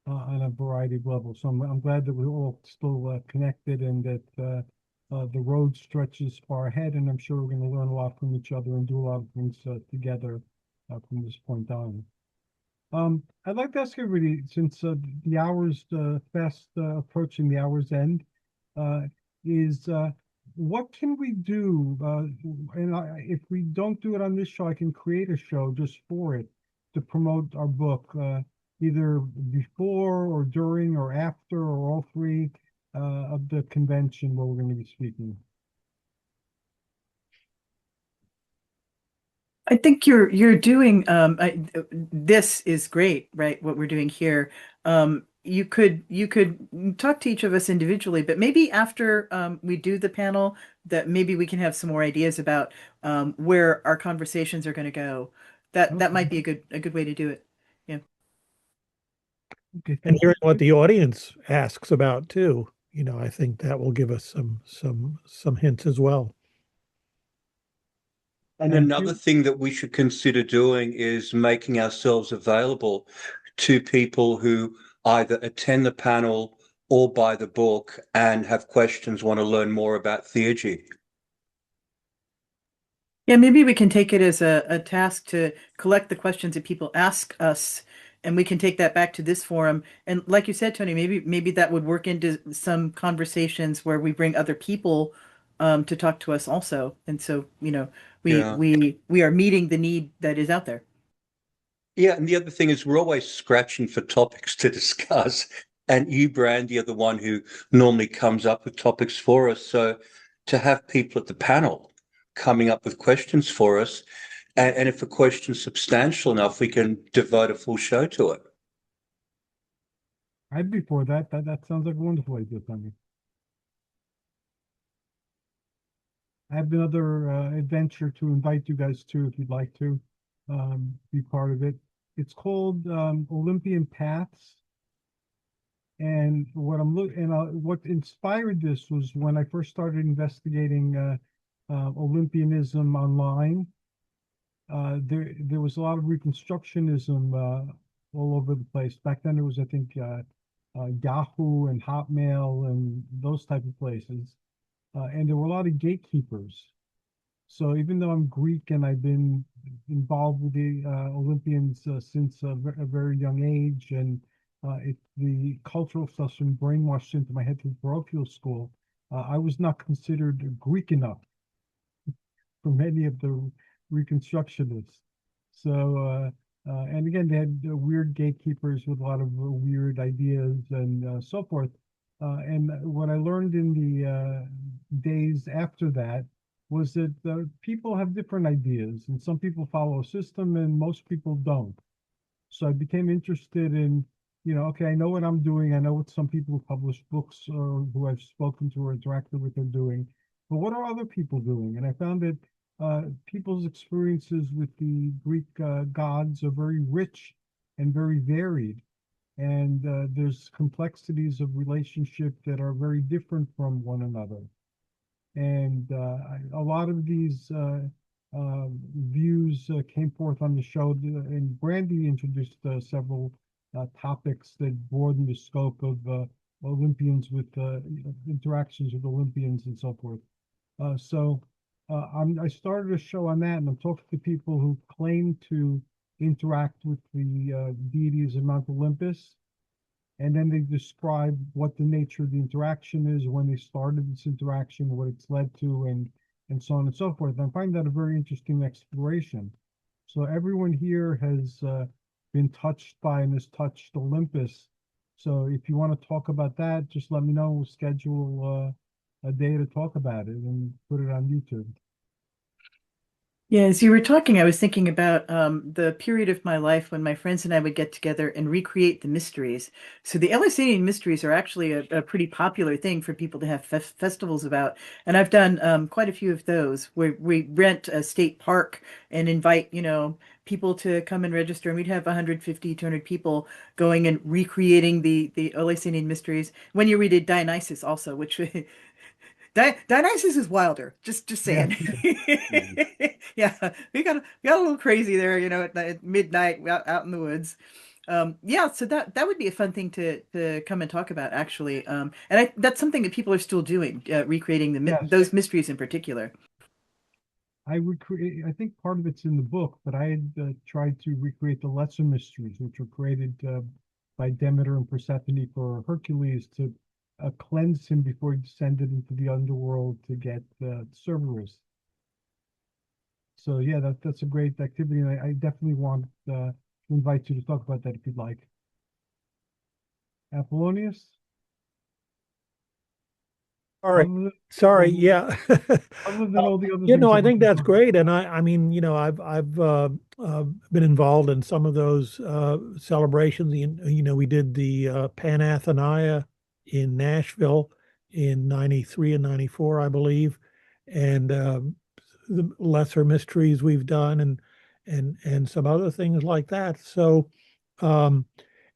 on a variety of levels. So I'm glad that we're all still connected and that the road stretches far ahead. And I'm sure we're going to learn a lot from each other and do a lot of things together from this point on. I'd like to ask everybody, since the hour's fast approaching the hour's end, is what can we do? If we don't do it on this show, I can create a show just for it to promote our book, either before or during or after or all three of the convention where we're going to be speaking. I think you're doing this is great, right? What we're doing here. You could talk to each of us individually, but maybe after we do the panel, that maybe we can have some more ideas about where our conversations are going to go. That might be a good way to do it. Yeah. Okay, And thank hearing you. what the audience asks about too, I think that will give us some hints as well. And Thank another you. thing that we should consider doing is making ourselves available to people who either attend the panel or buy the book and have questions, want to learn more about theurgy. Yeah, maybe we can take it as a task to collect the questions that people ask us, and we can take that back to this forum. And like you said, Tony, maybe that would work into some conversations where we bring other people to talk to us also. And so, we Yeah. we are meeting the need that is out there. Yeah, and the other thing is we're always scratching for topics to discuss. And you, Brandy, are the one who normally comes up with topics for us. So to have people at the panel coming up with questions for us, and if a question's substantial enough, we can devote a full show to it. I'd be for that. That sounds like a wonderful idea, Tony. I have another adventure to invite you guys to if you'd like to be part of it. It's called Olympian Paths. And what inspired this was when I first started investigating Olympianism online. There was a lot of Reconstructionism all over the place. Back then, it was, I think, Yahoo and Hotmail and those type of places. And there were a lot of gatekeepers. So even though I'm Greek and I've been involved with the Olympians since a very young age, and the cultural stuff's been brainwashed into my head through parochial school, I was not considered Greek enough for many of the Reconstructionists. So, and again, they had weird gatekeepers with a lot of weird ideas and so forth. And what I learned in the days after that was that people have different ideas, and some people follow a system, and most people don't. So I became interested in, okay, I know what I'm doing. I know what some people who publish books or who I've spoken to or interacted with are doing. But what are other people doing? And I found that people's experiences with the Greek gods are very rich and very varied. And there's complexities of relationship that are very different from one another. And a lot of these views came forth on the show, and Brandy introduced several topics that broaden the scope of Olympians with interactions with Olympians and so forth. I started a show on that, and I'm talking to people who claim to interact with the deities of Mount Olympus, and then they describe what the nature of the interaction is, when they started this interaction, what it's led to, and so on and so forth. And I find that a very interesting exploration. So everyone here has been touched by and has touched Olympus. So if you want to talk about that, just let me know. We'll schedule a day to talk about it and put it on YouTube. Yeah, as you were talking, I was thinking about the period of my life when my friends and I would get together and recreate the mysteries. So the Eleusinian mysteries are actually a pretty popular thing for people to have festivals about. And I've done quite a few of those where we rent a state park and invite, people to come and register. And we'd have 150, 200 people going and recreating the Eleusinian mysteries. When you redid Dionysus also, which Dionysus is wilder. Just Yes. saying. Yeah, we got a little crazy there, at midnight out in the woods. Yeah, so that would be a fun thing to come and talk about actually. And that's something that people are still doing, recreating Yes. those mysteries in particular. I would create, I think part of it's in the book, but I had tried to recreate the lesser mysteries, which were created by Demeter and Persephone for Hercules to cleanse him before he descended into the underworld to get Cerberus. So yeah, that's a great activity, and I definitely want to invite you to talk about that if you'd like. Apollonius? All right. Other than, Sorry, other, yeah. other than all the other You things know, that I we think can that's talk about. great, and I mean, I've been involved in some of those celebrations. We did the Pan in Nashville in '93 and '94, I believe, and the Lesser Mysteries we've done, and some other things like that. So, um,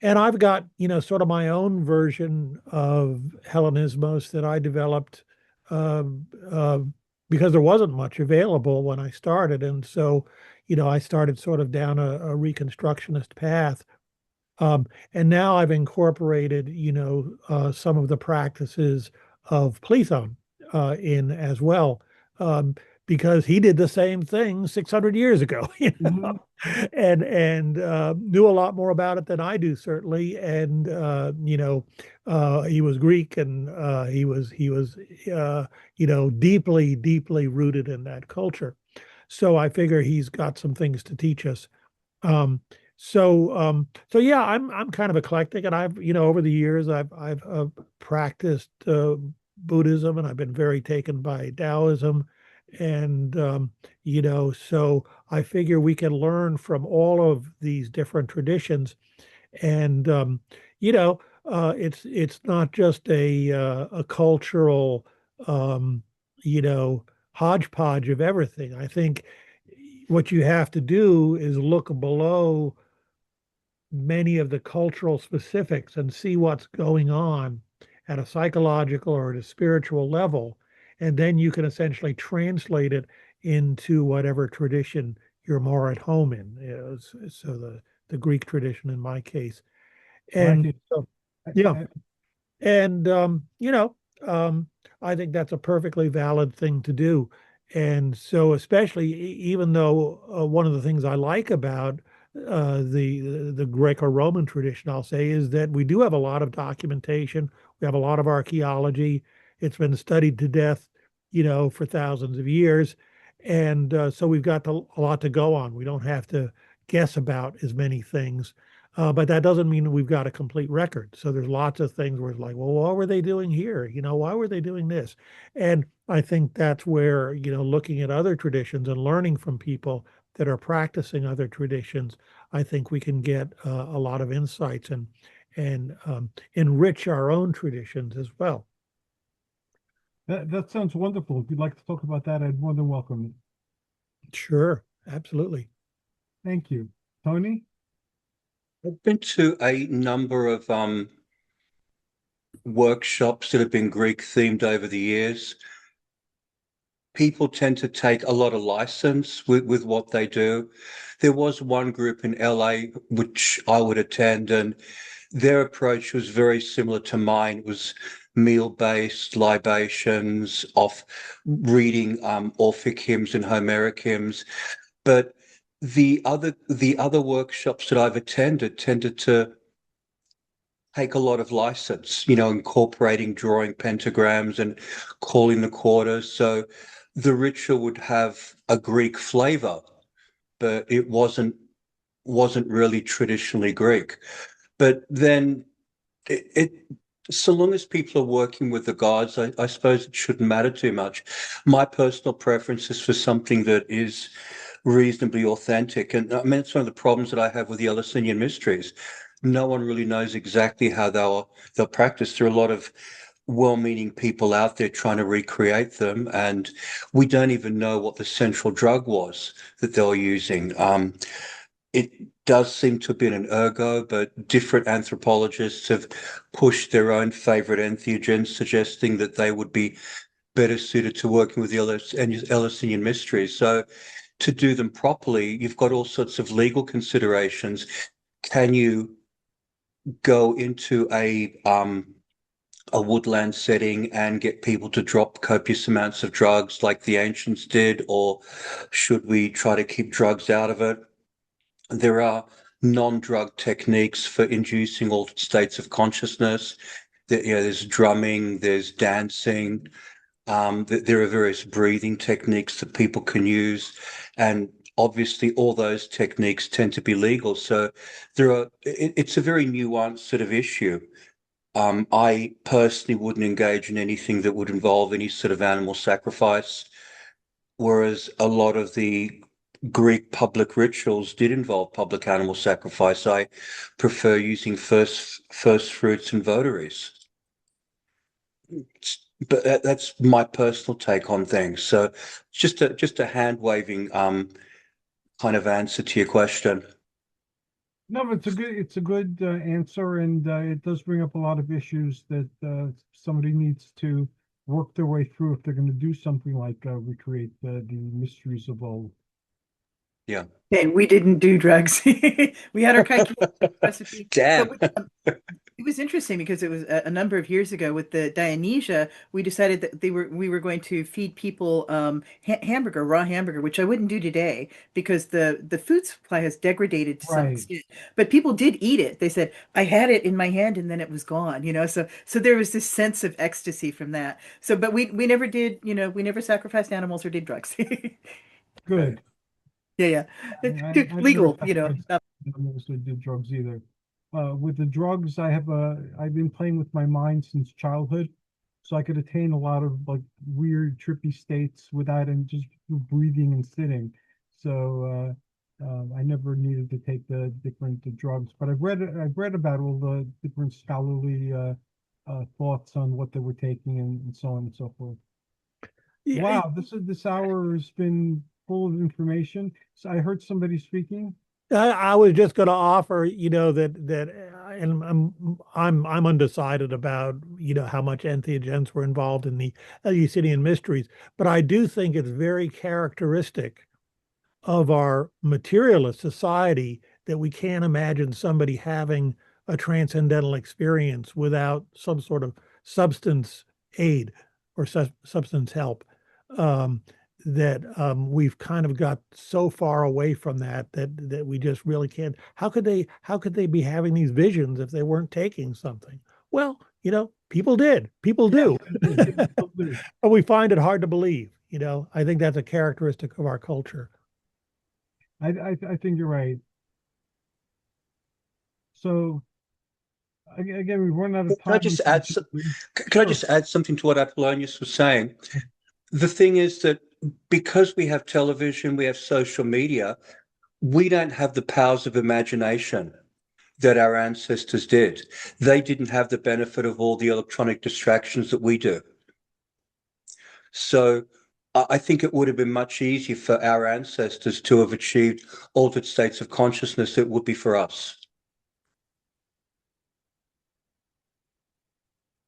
and I've got sort of my own version of Hellenismos that I developed. Uh, uh, because there wasn't much available when I started. And so, I started sort of down a reconstructionist path. And now I've incorporated, some of the practices of Plato in as well, um, because he did the same thing 600 years ago, Mhm. and knew a lot more about it than I do, certainly. And he was Greek, and he was deeply, deeply rooted in that culture. So I figure he's got some things to teach us. Um, so yeah, I'm kind of eclectic, and I've over the years I've practiced Buddhism, and I've been very taken by Taoism, and so I figure we can learn from all of these different traditions, and it's not just a cultural um, you know hodgepodge of everything. I think what you have to do is look below many of the cultural specifics and see what's going on at a psychological or at a spiritual level. And then you can essentially translate it into whatever tradition you're more at home in. So the Greek tradition in my case. I like And it. so, I, yeah. I, And um, I think that's a perfectly valid thing to do. And so, especially even though one of the things I like about the Greco-Roman tradition, I'll say, is that we do have a lot of documentation. We have a lot of archaeology. It's been studied to death, for thousands of years, and so we've got a lot to go on. We don't have to guess about as many things. But that doesn't mean we've got a complete record. So there's lots of things where it's like, well, what were they doing here? Why were they doing this? And I think that's where, looking at other traditions and learning from people that are practicing other traditions, I think we can get a lot of insights and enrich our own traditions as well. that sounds wonderful. If you'd like to talk about that, I'd more than welcome it. Sure, absolutely. Thank you. Tony? I've been to a number of workshops that have been Greek themed over the years. People tend to take a lot of license with what they do. There was one group in LA which I would attend, and their approach was very similar to mine. It was meal-based libations, off reading Orphic hymns and Homeric hymns. But the other workshops that I've attended tended to take a lot of license, incorporating drawing pentagrams and calling the quarters. So the ritual would have a Greek flavor, but it wasn't really traditionally Greek. But then it so long as people are working with the gods, I suppose it shouldn't matter too much. My personal preference is for something that is reasonably authentic. And I mean, it's one of the problems that I have with the Eleusinian mysteries. No one really knows exactly how they'll practice. There are a lot of well-meaning people out there trying to recreate them, and we don't even know what the central drug was that they were using. It does seem to have been an ergo, but different anthropologists have pushed their own favorite entheogens, suggesting that they would be better suited to working with the Eleusinian mysteries. So to do them properly, you've got all sorts of legal considerations. Can you go into a woodland setting and get people to drop copious amounts of drugs like the ancients did, or should we try to keep drugs out of it? There are non-drug techniques for inducing altered states of consciousness. There's drumming, there's dancing. There are various breathing techniques that people can use, and obviously all those techniques tend to be legal. So it's a very nuanced sort of issue. I personally wouldn't engage in anything that would involve any sort of animal sacrifice, whereas a lot of the Greek public rituals did involve public animal sacrifice. I prefer using first fruits and votaries. But that's my personal take on things. So just a hand waving kind of answer to your question. No, but it's a good answer, and it does bring up a lot of issues that somebody needs to work their way through if they're going to do something like recreate the mysteries of old. Yeah. And we didn't do drugs. We had our cake recipe. Damn. It was interesting because it was a number of years ago with the Dionysia. We decided that we were going to feed people raw hamburger, which I wouldn't do today because the food supply has degraded to some Right. extent. But people did eat it. They said, "I had it in my hand and then it was gone." So there was this sense of ecstasy from that. So, but we never did. We never sacrificed animals or did drugs. Good. Yeah. I Legal, never also did drugs either. With the drugs, I've been playing with my mind since childhood, so I could attain a lot of like weird, trippy states without and just breathing and sitting. So I never needed to take the different drugs, but I've read about all the different scholarly thoughts on what they were taking and so on and so forth. Yeah, Wow, this hour has been full of information. So I heard somebody speaking. I was just going to offer, and I'm undecided about, how much entheogens were involved in the Eleusinian mysteries, but I do think it's very characteristic of our materialist society that we can't imagine somebody having a transcendental experience without some sort of substance aid or substance help. That we've kind of got so far away from that we just really can't. How could they be having these visions if they weren't taking something? Well, people did. People do. People do. But we find it hard to believe. I think that's a characteristic of our culture. I think you're right. So again, we've run out of Can I time. just add can I just add something to what Apollonius was saying? The thing is that because we have television, we have social media, we don't have the powers of imagination that our ancestors did. They didn't have the benefit of all the electronic distractions that we do. So I think it would have been much easier for our ancestors to have achieved altered states of consciousness than it would be for us.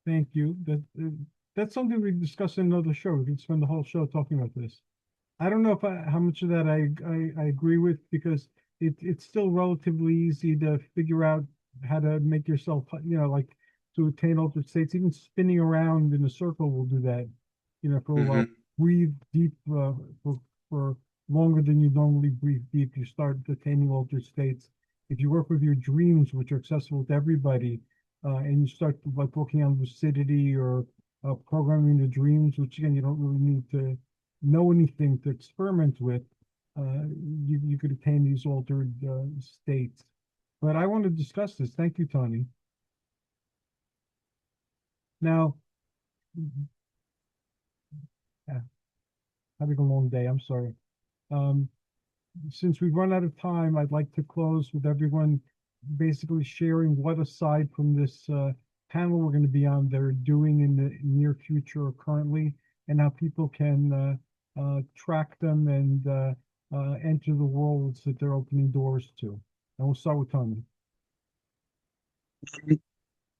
Thank you. That's something we discuss in another show. We could spend the whole show talking about this. I don't know how much of that I agree with, because it's still relatively easy to figure out how to make yourself, like to attain altered states. Even spinning around in a circle will do that, for a while. Breathe deep for longer than you normally breathe deep. You start attaining altered states. If you work with your dreams, which are accessible to everybody, and you start like working on lucidity or programming the dreams, which again, you don't really need to know anything to experiment with, you could attain these altered states. But I want to discuss this. Thank you, Tony. Now, yeah, having a long day. I'm sorry. since we've run out of time, I'd like to close with everyone basically sharing what, aside from this panel we're going to be on, they're doing in the near future or currently, and how people can track them and enter the worlds that they're opening doors to. And we'll start with Tony.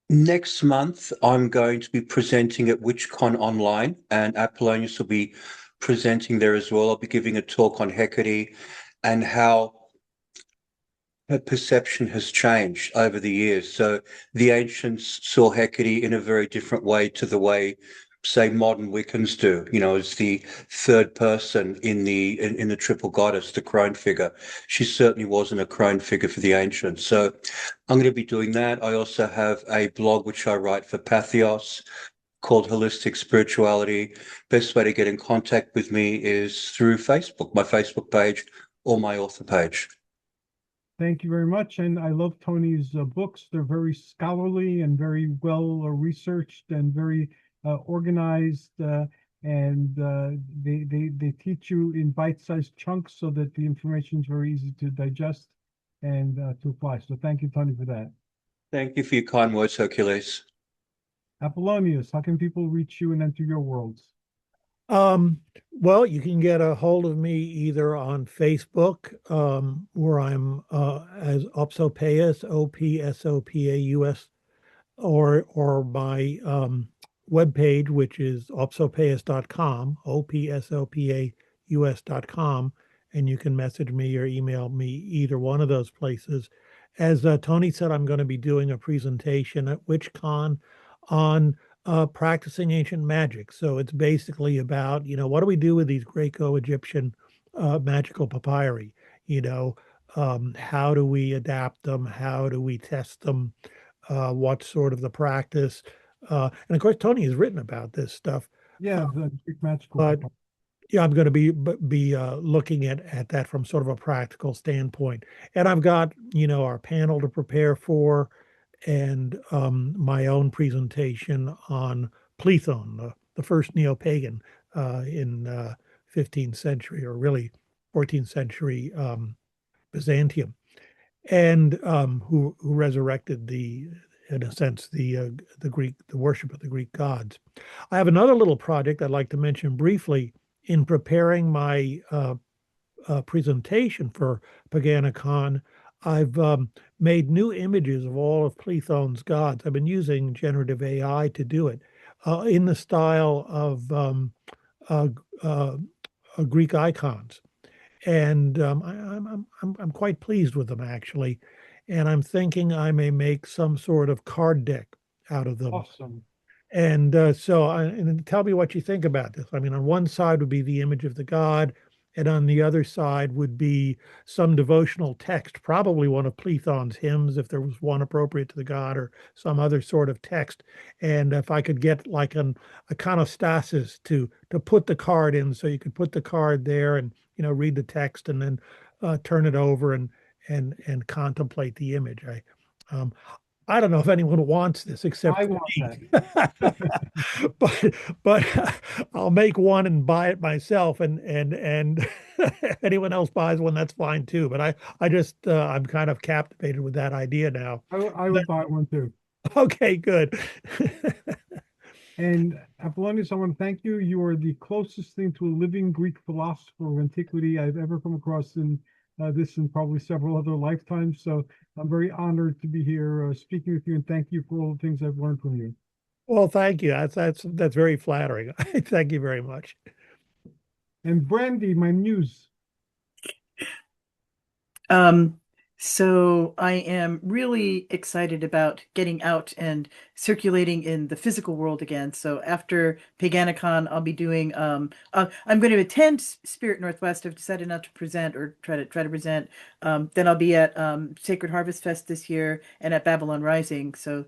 Next month, I'm going to be presenting at WitchCon Online, and Apollonius will be presenting there as well. I'll be giving a talk on Hecate and how her perception has changed over the years. So the ancients saw Hecate in a very different way to the way, say, modern Wiccans do, as the third person in the triple goddess, the crone figure. She certainly wasn't a crone figure for the ancients. So I'm going to be doing that. I also have a blog which I write for Patheos called Holistic Spirituality. Best way to get in contact with me is through Facebook, my Facebook page or my author page. Thank you very much. And I love Tony's books. They're very scholarly and very well researched and very organized. And they teach you in bite-sized chunks so that the information is very easy to digest and to apply. So thank you, Tony, for that. Thank you for your kind words, Hercules. Apollonius, how can people reach you and enter your worlds? Well, you can get a hold of me either on Facebook, where I'm as Opsopaeus, Opsopaus, or my webpage, which is opsopaeus.com, opsopaus.com, and you can message me or email me either one of those places. As Tony said, I'm going to be doing a presentation at WitchCon on practicing ancient magic. So it's basically about, what do we do with these Greco-Egyptian magical papyri? How do we adapt them? How do we test them? What's sort of the practice? And of course, Tony has written about this stuff. Yeah, the Greek magical. But yeah, I'm going to be looking at that from sort of a practical standpoint. And I've got, our panel to prepare for, and my own presentation on Plethon, the first neo-pagan in 15th century, or really 14th century Byzantium, and who resurrected in a sense, the worship of the Greek gods. I have another little project I'd like to mention briefly in preparing my presentation for Paganicon. I've made new images of all of Plethon's gods. I've been using generative AI to do it in the style of Greek icons, and I'm quite pleased with them, actually. And I'm thinking I may make some sort of card deck out of them. Awesome. And and tell me what you think about this. I mean, on one side would be the image of the god, and on the other side would be some devotional text, probably one of Plethon's hymns, if there was one appropriate to the god, or some other sort of text. And if I could get like an iconostasis to put the card in, so you could put the card there and read the text and then turn it over and contemplate the image. I don't know if anyone wants this except I for want me. that. but I'll make one and buy it myself, and if anyone else buys one, that's fine too. But I just I'm kind of captivated with that idea now. I would buy one too. Okay, good. And Apollonius, I want to thank you. You are the closest thing to a living Greek philosopher of antiquity I've ever come across in this and probably several other lifetimes. So I'm very honored to be here speaking with you, and thank you for all the things I've learned from you. Well, thank you. That's very flattering. Thank you very much. And Brandy, my muse. So I am really excited about getting out and circulating in the physical world again. So after Paganicon, I'll be doing I'm going to attend Spirit Northwest. I've decided not to present or try to present. Then I'll be at Sacred Harvest Fest this year and at Babylon Rising. So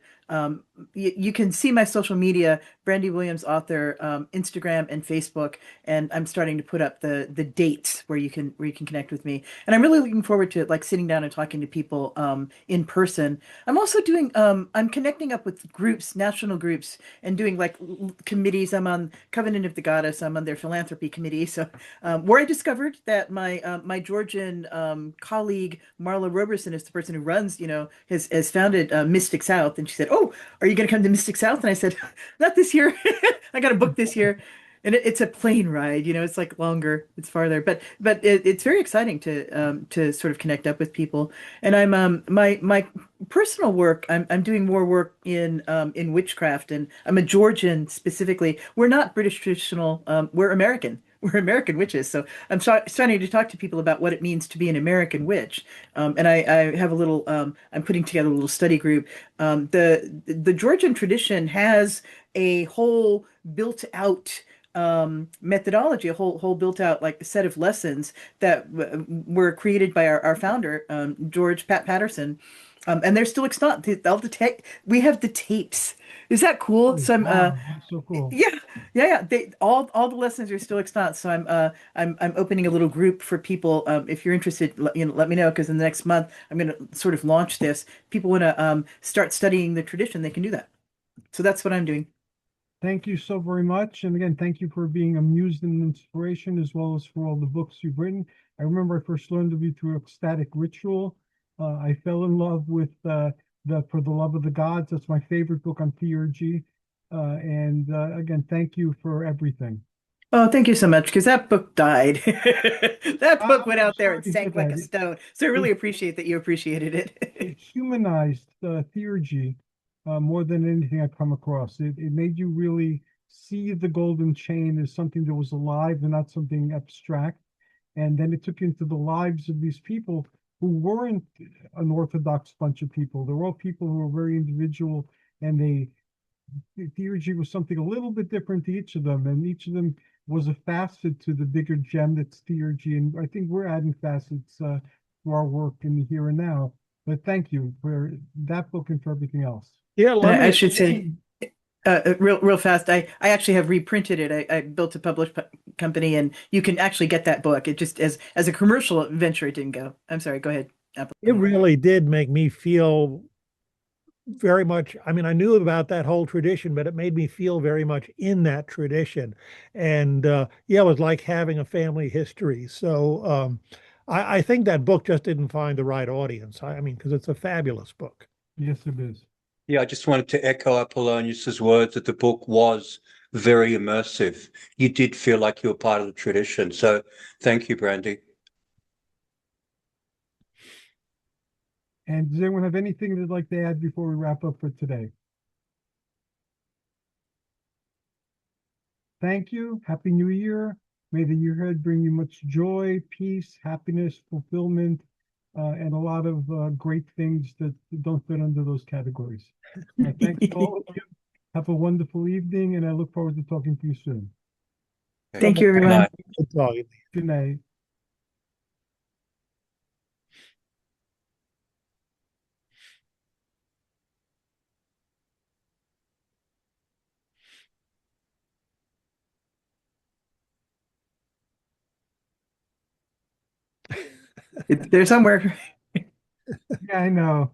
you can see my social media, Brandy Williams author, Instagram and Facebook, and I'm starting to put up the dates where you can connect with me. And I'm really looking forward to like sitting down and talking talking to people in person. I'm also doing I'm connecting up with groups, national groups, and doing like committees. I'm on Covenant of the Goddess. I'm on their philanthropy committee. So where I discovered that my Georgian colleague Marla Roberson is the person who runs, has founded Mystic South, and she said, "Oh, are you going to come to Mystic South?" And I said, "Not this year. I got a book this year." And it's a plane ride, it's like longer, it's farther, but it's very exciting to sort of connect up with people. And I'm my personal work, I'm doing more work in witchcraft, and I'm a Georgian specifically. We're not British traditional, we're American. We're American witches. So I'm starting to talk to people about what it means to be an American witch. And I have a little, I'm putting together a little study group. The Georgian tradition has a whole built out methodology, a whole built out like set of lessons that were created by our founder, George Patterson. And they're still extant. All the tech, we have the tapes. Is that cool? So I'm Wow, that's so cool. yeah, yeah. All the lessons are still extant. So I'm opening a little group for people. If you're interested, let me know, because in the next month I'm going to sort of launch this. People want to start studying the tradition, they can do that. So that's what I'm doing. Thank you so very much. And again, thank you for being a muse and inspiration, as well as for all the books you've written. I remember I first learned of you through Ecstatic Ritual. I fell in love with For the Love of the Gods. That's my favorite book on theurgy. And again, thank you for everything. Oh, thank you so much, because that book died. That book went I'm out there sorry and to hear sank like that. a stone. So I really appreciate that you appreciated it. It humanized theurgy more than anything I've come across. It made you really see the golden chain as something that was alive and not something abstract. And then it took you into the lives of these people who weren't an orthodox bunch of people. They're all people who were very individual, and theurgy was something a little bit different to each of them, and each of them was a facet to the bigger gem that's theurgy. And I think we're adding facets to our work in the here and now. But thank you for that book and for everything else. Yeah, let I me should say, real fast, I actually have reprinted it. I built a published company, and you can actually get that book. It just as a commercial venture, it didn't go. I'm sorry. Go ahead. it really did make me feel very much. I mean, I knew about that whole tradition, but it made me feel very much in that tradition. And yeah, it was like having a family history. So I think that book just didn't find the right audience. I mean, because it's a fabulous book. Yes, it is. Yeah, I just wanted to echo Apollonius's words that the book was very immersive. You did feel like you were part of the tradition. So thank you, Brandy. And does anyone have anything they'd like to add before we wrap up for today? Thank you. Happy New Year. May the year ahead bring you much joy, peace, happiness, fulfillment, and a lot of great things that don't fit under those categories. Thanks to all of you. Have a wonderful evening, and I look forward to talking to you soon. Thank you, Good everyone. night. Good talking. Good night. It's there somewhere. Yeah, I know.